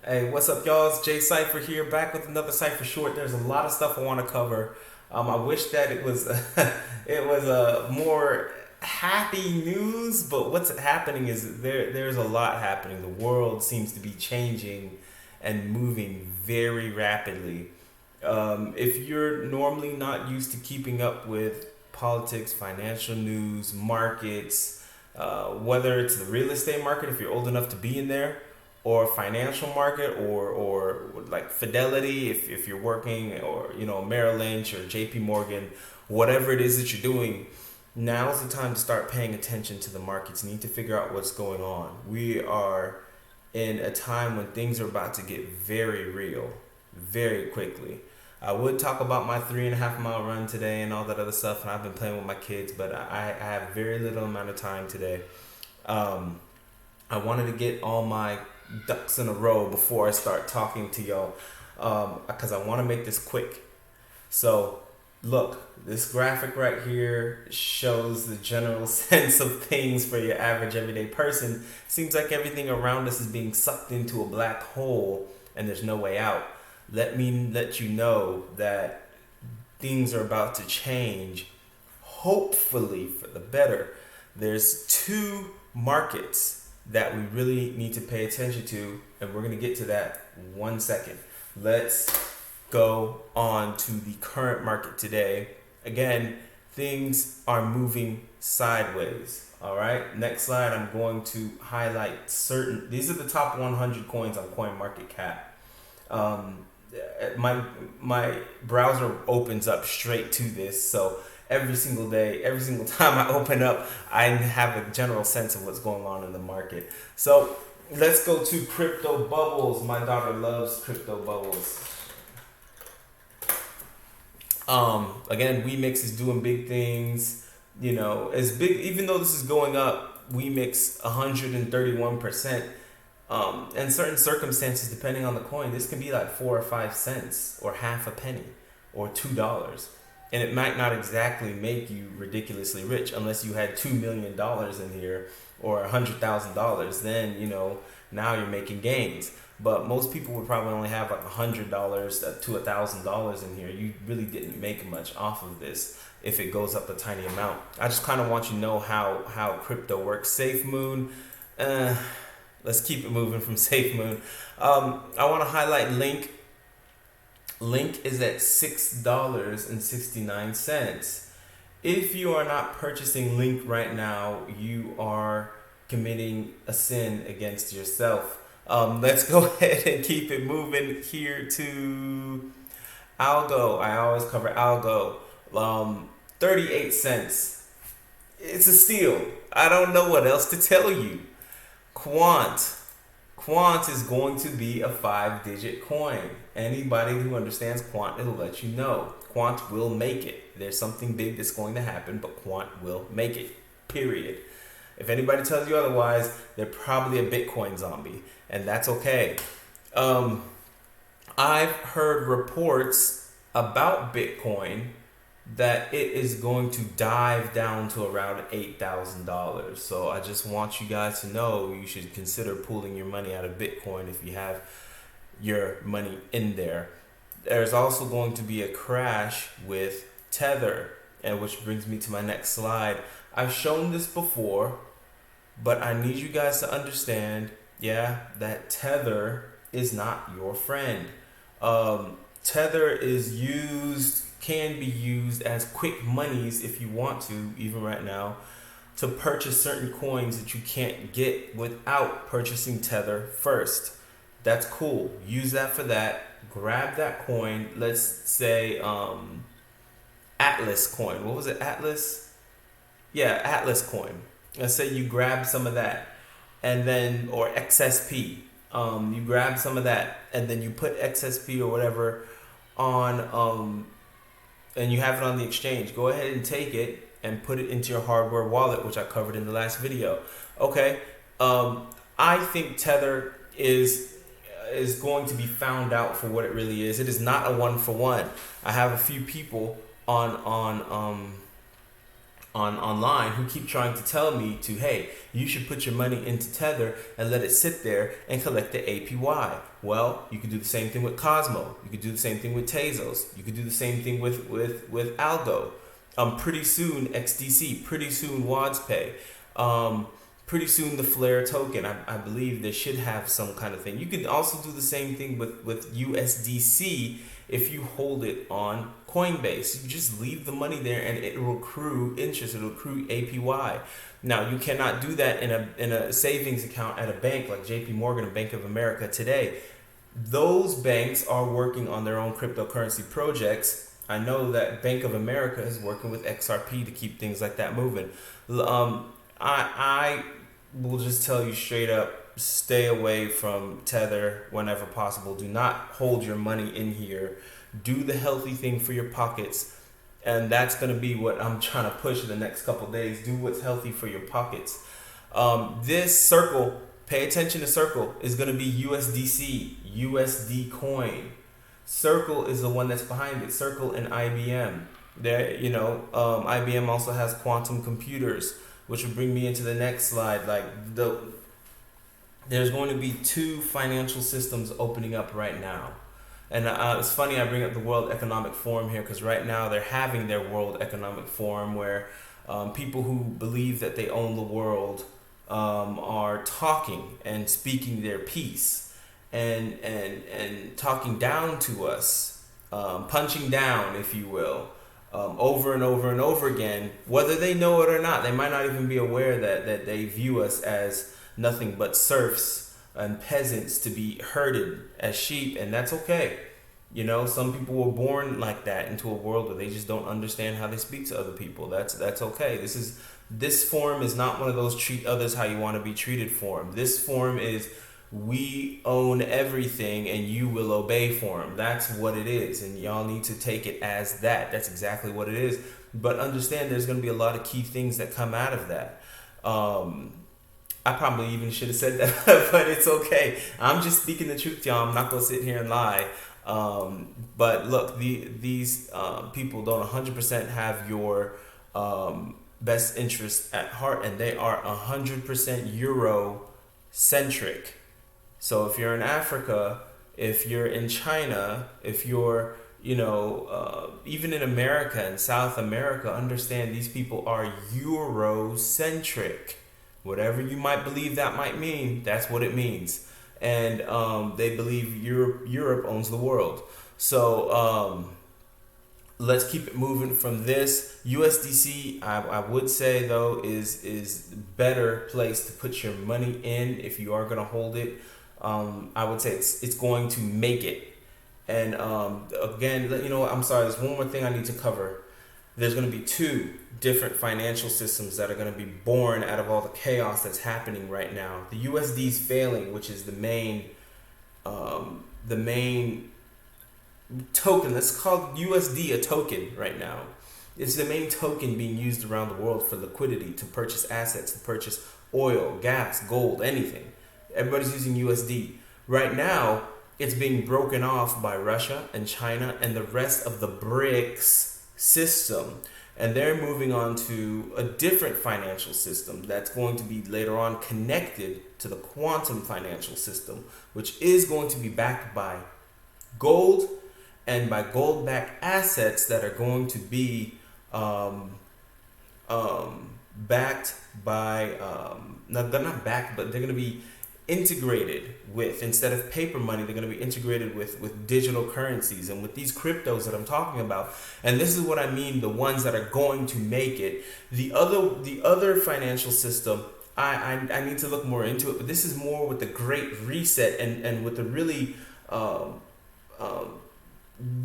Hey, what's up, y'all? It's Jay Cypher here, back with another Cypher short. There's a lot of stuff I want to cover. I wish that it was it was more happy news, but what's happening is there's a lot happening. The world seems to be changing and moving very rapidly. If you're normally not used to keeping up with politics, financial news, markets, whether it's the real estate market, if you're old enough to be in there, or financial market, or like Fidelity, if you're working, or Merrill Lynch or JP Morgan, whatever it is that you're doing, now's the time to start paying attention to the markets. You need to figure out what's going on. We are in a time when things are about to get very real very quickly. I would talk about my 3.5 mile run today and all that other stuff, and I've been playing with my kids, but I have very little amount of time today. Um, I wanted to get all my ducks in a row before I start talking to y'all, because I want to make this quick. So, look, this graphic right here shows the general sense of things for your average everyday person. Seems like everything around us is being sucked into a black hole and there's no way out. Let me let you know that things are about to change, hopefully for the better. There's two markets that we really need to pay attention to, and we're going to get to that 1 second. Let's go on to the current market today. Again, things are moving sideways. All right, next slide. I'm going to highlight certain. These are the top 100 coins on CoinMarketCap. Um, my browser opens up straight to this, so every single day, every single time I open up, I have a general sense of what's going on in the market. So let's go to crypto bubbles. My daughter loves crypto bubbles. Again, WeMix is doing big things. As big, even though this is going up, WeMix 131%. In certain circumstances, depending on the coin, this can be like 4 or 5 cents, or half a penny, or $2, and it might not exactly make you ridiculously rich unless you had $2 million in here, or $100,000. Then now you're making gains. But most people would probably only have like $100 to $1,000 in here. You really didn't make much off of this if it goes up a tiny amount. I just kind of want you to know how crypto works. Safe Moon. Let's keep it moving from Safe Moon. I want to highlight Link. Link is at $6.69. If you are not purchasing Link right now, you are committing a sin against yourself. Let's go ahead and keep it moving here to Algo. I always cover Algo. 38 cents. It's a steal. I don't know what else to tell you. Quant. Quant is going to be a 5-digit coin. Anybody who understands Quant, it'll let you know. Quant will make it. There's something big that's going to happen, but Quant will make it. Period. If anybody tells you otherwise, they're probably a Bitcoin zombie, and that's okay. I've heard reports about Bitcoin that it is going to dive down to around $8,000. So I just want you guys to know you should consider pulling your money out of Bitcoin if you have your money in there. There's also going to be a crash with Tether, and which brings me to my next slide. I've shown this before, but I need you guys to understand, that Tether is not your friend. Tether can be used as quick monies if you want to, even right now, to purchase certain coins that you can't get without purchasing Tether first. That's cool. Use that for that. Grab that coin. Let's say Atlas coin. What was it? Atlas? Yeah, Atlas coin. Let's say you grab some of that, and then, or XSP. You grab some of that, and then you put XSP or whatever on, and you have it on the exchange. Go ahead and take it and put it into your hardware wallet, which I covered in the last video. Okay, I think Tether is going to be found out for what it really is. It is not a 1-for-1. I have a few people on online who keep trying to tell me to, hey, you should put your money into Tether and let it sit there and collect the APY. Well, you could do the same thing with Cosmo. You could do the same thing with Tezos. You could do the same thing with Algo. Pretty soon XDC. Pretty soon WadsPay. Pretty soon the Flare token. I believe they should have some kind of thing. You could also do the same thing with USDC if you hold it on Coinbase. You just leave the money there and it will accrue interest. It will accrue APY. Now, you cannot do that in a savings account at a bank like JP Morgan and Bank of America today. Those banks are working on their own cryptocurrency projects. I know that Bank of America is working with XRP to keep things like that moving. I will just tell you straight up, stay away from Tether whenever possible. Do not hold your money in here. Do the healthy thing for your pockets. And that's going to be what I'm trying to push in the next couple of days. Do what's healthy for your pockets. This Circle, pay attention to Circle, is going to be USDC, USD coin. Circle is the one that's behind it. Circle and IBM. IBM also has quantum computers, which will bring me into the next slide. There's going to be 2 financial systems opening up right now. And it's funny I bring up the World Economic Forum here because right now they're having their World Economic Forum where people who believe that they own the world are talking and speaking their piece and talking down to us, punching down, if you will. Over and over and over again, whether they know it or not. They might not even be aware that they view us as nothing but serfs and peasants to be herded as sheep, and that's okay. Some people were born like that into a world where they just don't understand how they speak to other people. That's okay. This forum is not one of those treat others how you want to be treated forum. This forum is we own everything and you will obey forum. That's what it is, and y'all need to take it as that. That's exactly what it is. But understand there's going to be a lot of key things that come out of that. I probably even should have said that, but it's okay. I'm just speaking the truth, y'all. I'm not going to sit here and lie. But look, these people don't 100% have your best interest at heart, and they are 100% Euro-centric. So if you're in Africa, if you're in China, if you're, even in America and South America, understand these people are Euro-centric. Whatever you might believe that might mean, that's what it means. And they believe Europe owns the world. So let's keep it moving from this. USDC, I would say, though, is better place to put your money in if you are going to hold it. I would say it's going to make it. And again, I'm sorry, there's one more thing I need to cover. There's going to be 2 different financial systems that are going to be born out of all the chaos that's happening right now. The USD is failing, which is the main token. Let's call USD a token right now. It's the main token being used around the world for liquidity, to purchase assets, to purchase oil, gas, gold, anything. Everybody's using USD. Right now, it's being broken off by Russia and China and the rest of the BRICS system. And they're moving on to a different financial system that's going to be later on connected to the Quantum Fiancial System, which is going to be backed by gold and by gold-backed assets that are going to be backed by, they're not backed, but they're going to be integrated with, instead of paper money, they're going to be integrated with digital currencies and with these cryptos that I'm talking about. And this is what I mean, the ones that are going to make it. The other financial system, I need to look more into it, but this is more with the Great Reset and with the really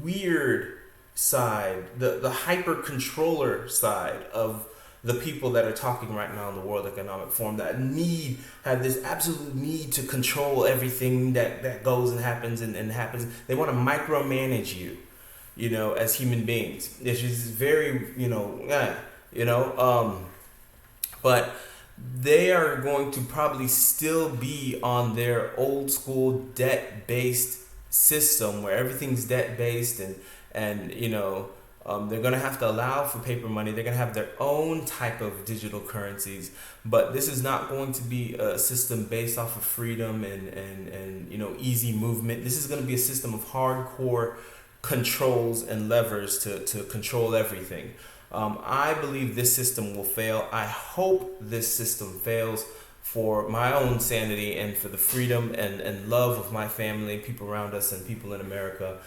weird side, the hyper controller side of the people that are talking right now in the World Economic Forum that have this absolute need to control everything that goes and happens and happens. They want to micromanage you, as human beings. It's just very, but they are going to probably still be on their old school debt-based system where everything's debt-based and They're going to have to allow for paper money. They're going to have their own type of digital currencies, but this is not going to be a system based off of freedom and easy movement. This is going to be a system of hardcore controls and levers to control everything. I believe this system will fail. I hope this system fails for my own sanity and for the freedom and love of my family, people around us, and people in America.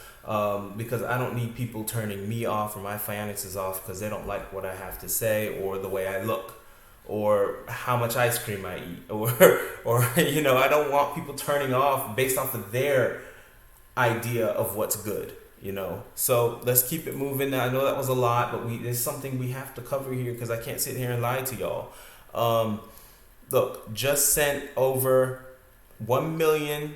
Because I don't need people turning me off or my finances off because they don't like what I have to say or the way I look or how much ice cream I eat or I don't want people turning off based off of their idea of what's good. So let's keep it moving. Now, I know that was a lot, but there's something we have to cover here because I can't sit here and lie to y'all. Look, just sent over 1 million.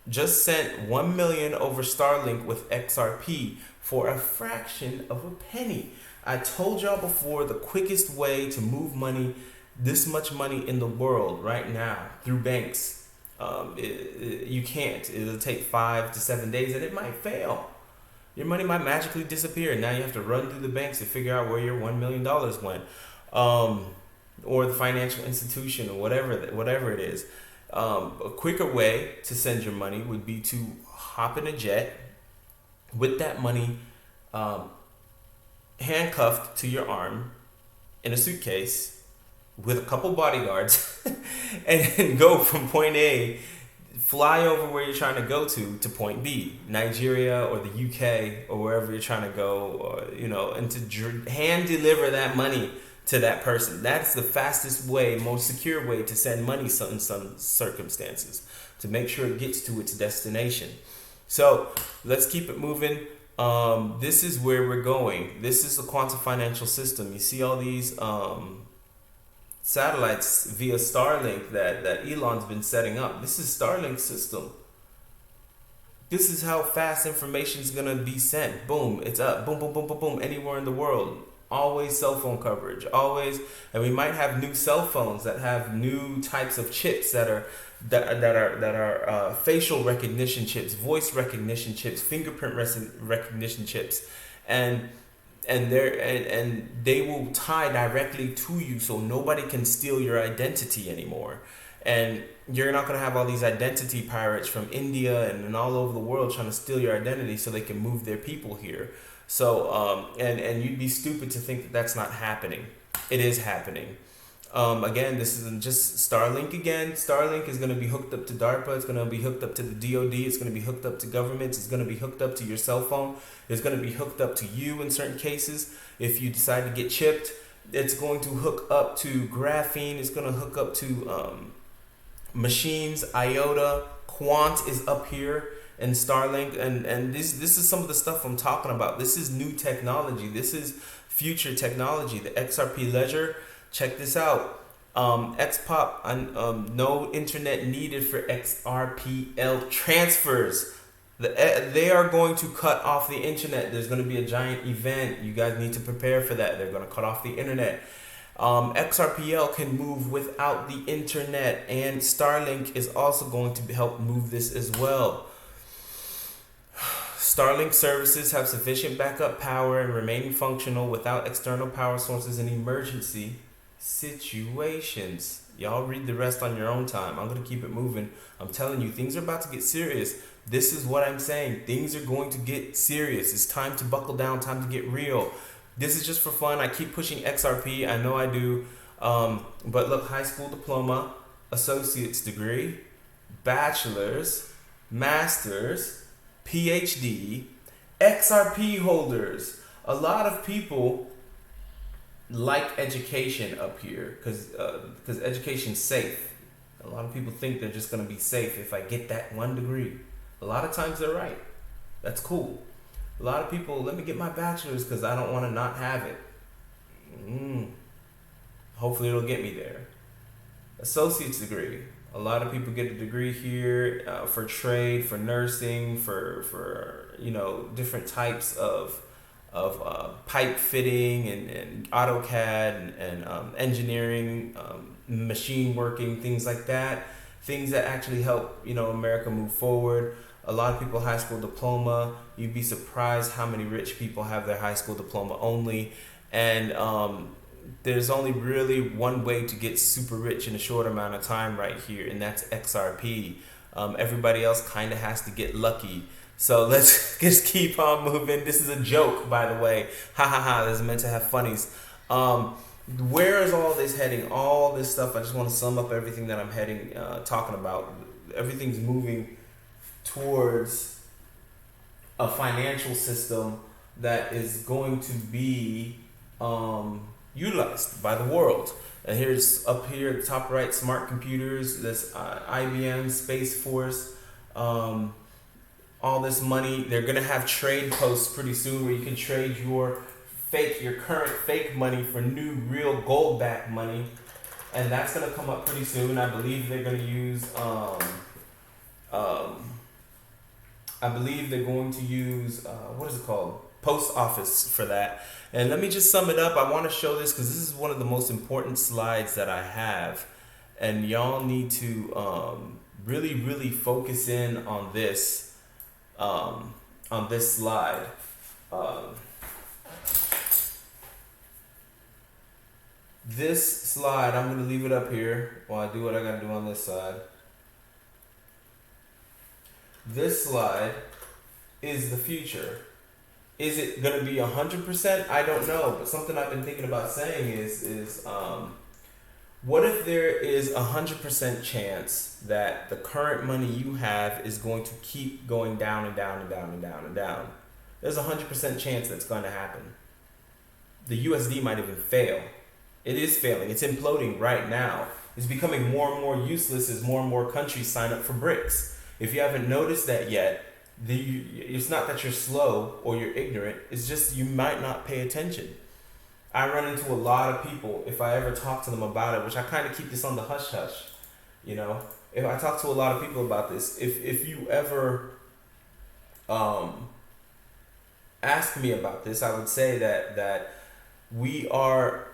Just sent 1 million over Starlink with XRP for a fraction of a penny. I told y'all before, the quickest way to move money, this much money in the world right now through banks. You can't. It'll take 5 to 7 days and it might fail. Your money might magically disappear. Now you have to run through the banks to figure out where your $1 million went. Or the financial institution or whatever it is. A quicker way to send your money would be to hop in a jet with that money handcuffed to your arm in a suitcase with a couple bodyguards and go from point A, fly over where you're trying to go to point B, Nigeria or the UK or wherever you're trying to go, or, and to hand deliver that money to that person. That's the fastest way, most secure way to send money in some circumstances, to make sure it gets to its destination. So let's keep it moving. This is where we're going. This is the Quantum Financial System. You see all these satellites via Starlink that Elon's been setting up. This is Starlink's system. This is how fast information is going to be sent. Boom, it's up. Boom, boom, boom, boom, boom, anywhere in the world. Always cell phone coverage. Always. And we might have new cell phones that have new types of chips that are facial recognition chips, voice recognition chips, fingerprint recognition chips, and they will tie directly to you, so nobody can steal your identity anymore. And you're not going to have all these identity pirates from India and all over the world trying to steal your identity so they can move their people here. So and you'd be stupid to think that that's not happening. It is happening. Again, this isn't just Starlink again. Starlink is going to be hooked up to DARPA. It's going to be hooked up to the DoD. It's going to be hooked up to governments. It's going to be hooked up to your cell phone. It's going to be hooked up to you in certain cases. If you decide to get chipped, it's going to hook up to graphene. It's going to hook up to machines, IOTA. Quant is up here in Starlink. And this is some of the stuff I'm talking about. This is new technology. This is future technology. The XRP ledger. Check this out. XPOP, no internet needed for XRPL transfers. They are going to cut off the internet. There's going to be a giant event. You guys need to prepare for that. They're going to cut off the internet. XRPL can move without the internet, and Starlink is also going to help move this as well. Starlink services have sufficient backup power and remain functional without external power sources in emergency situations. Y'all read the rest on your own time. I'm going to keep it moving. I'm telling you, things are about to get serious. This is what I'm saying. Things are going to get serious. It's time to buckle down, time to get real. This is just for fun. I keep pushing XRP. I know I do. But look, high school diploma, associate's degree, bachelor's, master's, PhD, XRP holders. A lot of people like education up here because education's safe. A lot of people think they're just going to be safe if I get that one degree. A lot of times they're right. That's cool. A lot of people, let me get my bachelor's because I don't want to not have it. Hopefully it'll get me there. Associate's degree. A lot of people get a degree here for trade, for nursing, for different types of pipe fitting and AutoCAD and engineering, machine working, things like that. Things that actually help America move forward. A lot of people high school diploma. You'd be surprised how many rich people have their high school diploma only. And there's only really one way to get super rich in a short amount of time right here, and that's XRP. Everybody else kind of has to get lucky. So let's just keep on moving. This is a joke, by the way. Ha ha ha. This is meant to have funnies. Where is all this heading? All this stuff. I just want to sum up everything that I'm talking about. Everything's moving towards a financial system that is going to be utilized by the world. And here's up here at the top right, smart computers, this IBM, Space Force, all this money. They're gonna have trade posts pretty soon where you can trade your current fake money for new real gold-backed money, and that's gonna come up pretty soon. I believe they're gonna use what is it called? Post office for that. And let me just sum it up. I want to show this because this is one of the most important slides that I have, and y'all need to really, really focus in on this slide. This slide, I'm going to leave it up here while I do what I got to do on this side. This slide is the future. Is it going to be 100%? I don't know, but something I've been thinking about saying is what if there is 100% chance that the current money you have is going to keep going down and down and down and down and down? There's a 100% chance that's going to happen. The USD might even fail. It is failing. It's imploding right now. It's becoming more and more useless as more and more countries sign up for BRICS. If you haven't noticed that yet, it's not that you're slow or you're ignorant. It's just you might not pay attention. I run into a lot of people, if I ever talk to them about it, which I kind of keep this on the hush-hush, you know. If I talk to a lot of people about this, if you ever ask me about this, I would say that we are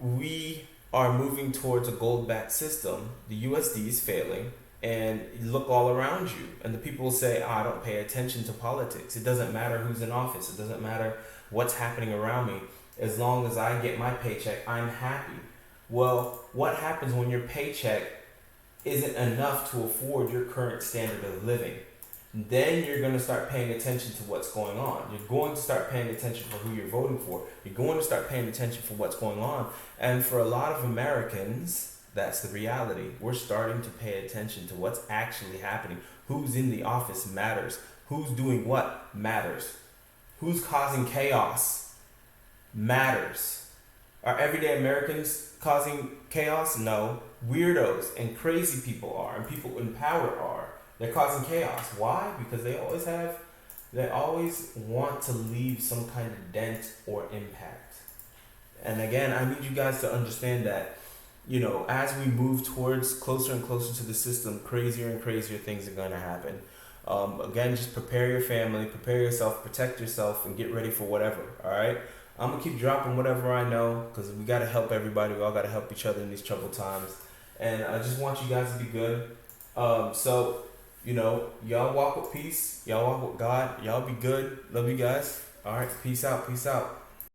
moving towards a gold-backed system. The USD is failing. And look all around you, and the people will say, I don't pay attention to politics. It doesn't matter who's in office. It doesn't matter what's happening around me. As long as I get my paycheck, I'm happy. Well, what happens when your paycheck isn't enough to afford your current standard of living? Then you're going to start paying attention to what's going on. You're going to start paying attention for who you're voting for. You're going to start paying attention for what's going on. And for a lot of Americans, that's the reality. We're starting to pay attention to what's actually happening. Who's in the office matters. Who's doing what matters. Who's causing chaos matters. Are everyday Americans causing chaos? No. Weirdos and crazy people are, and people in power are. They're causing chaos. Why? Because they always want to leave some kind of dent or impact. And again, I need you guys to understand that, you know, as we move towards closer and closer to the system, crazier and crazier things are going to happen. Again, just prepare your family, prepare yourself, protect yourself, and get ready for whatever, all right? I'm going to keep dropping whatever I know because we got to help everybody. We all got to help each other in these troubled times. And I just want you guys to be good. So, you know, y'all walk with peace. Y'all walk with God. Y'all be good. Love you guys. All right, peace out. Peace out.